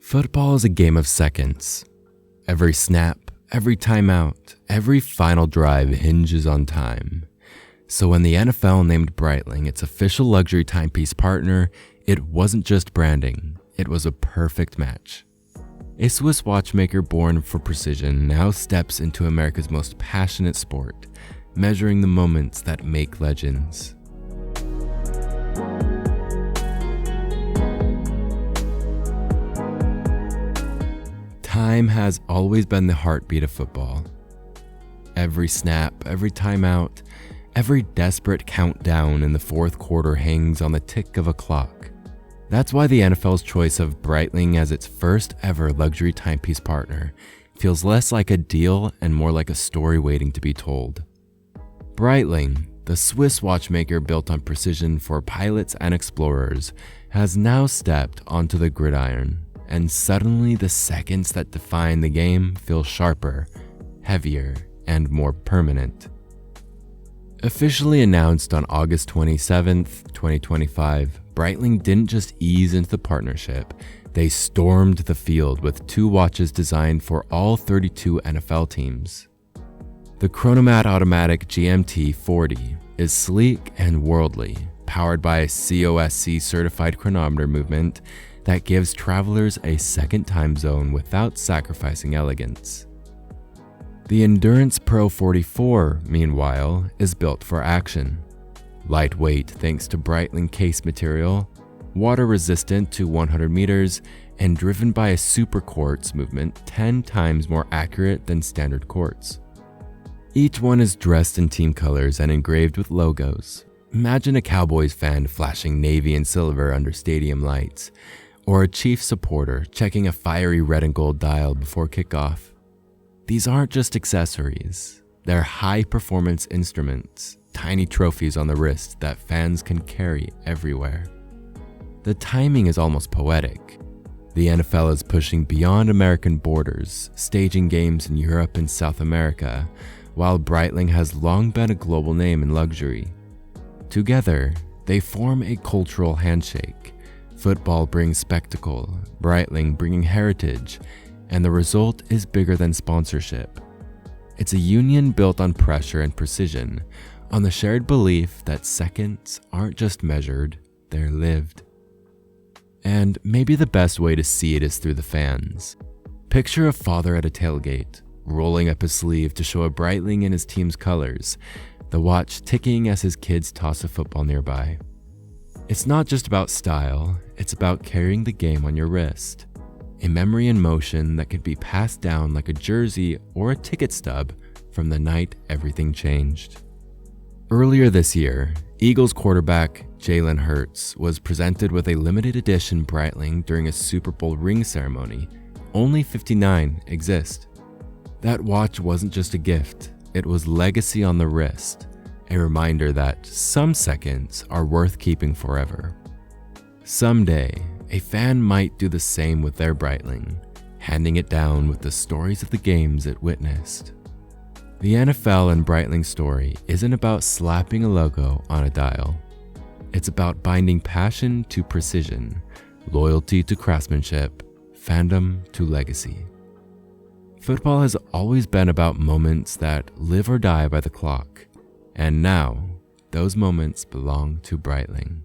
Football is a game of seconds. Every snap, every timeout, every final drive hinges on time. So when the NFL named Breitling its official luxury timepiece partner, it wasn't just branding, it was a perfect match. A Swiss watchmaker born for precision now steps into America's most passionate sport, measuring the moments that make legends. Time has always been the heartbeat of football. Every snap, every timeout, every desperate countdown in the fourth quarter hangs on the tick of a clock. That's why the NFL's choice of Breitling as its first ever luxury timepiece partner feels less like a deal and more like a story waiting to be told. Breitling, the Swiss watchmaker built on precision for pilots and explorers, has now stepped onto the gridiron. And suddenly the seconds that define the game feel sharper, heavier, and more permanent. Officially announced on August 27th, 2025, Breitling didn't just ease into the partnership, they stormed the field with two watches designed for all 32 NFL teams. The Chronomat Automatic GMT 40 is sleek and worldly, powered by a COSC certified chronometer movement that gives travelers a second time zone without sacrificing elegance. The Endurance Pro 44, meanwhile, is built for action. Lightweight thanks to Breitling case material, water resistant to 100 meters, and driven by a super quartz movement 10 times more accurate than standard quartz. Each one is dressed in team colors and engraved with logos. Imagine a Cowboys fan flashing navy and silver under stadium lights, or a Chiefs supporter checking a fiery red and gold dial before kickoff. These aren't just accessories, they're high-performance instruments, tiny trophies on the wrist that fans can carry everywhere. The timing is almost poetic. The NFL is pushing beyond American borders, staging games in Europe and South America, while Breitling has long been a global name in luxury. Together, they form a cultural handshake. Football brings spectacle, Breitling bringing heritage, and the result is bigger than sponsorship. It's a union built on pressure and precision, on the shared belief that seconds aren't just measured, they're lived. And maybe the best way to see it is through the fans. Picture a father at a tailgate, rolling up his sleeve to show a Breitling in his team's colors, the watch ticking as his kids toss a football nearby. It's not just about style, it's about carrying the game on your wrist. A memory in motion that could be passed down like a jersey or a ticket stub from the night everything changed. Earlier this year, Eagles quarterback Jalen Hurts was presented with a limited edition Breitling during a Super Bowl ring ceremony. Only 59 exist. That watch wasn't just a gift, it was legacy on the wrist. A reminder that some seconds are worth keeping forever. Someday, a fan might do the same with their Breitling, handing it down with the stories of the games it witnessed. The NFL and Breitling story isn't about slapping a logo on a dial. It's about binding passion to precision, loyalty to craftsmanship, fandom to legacy. Football has always been about moments that live or die by the clock. And now, those moments belong to Breitling.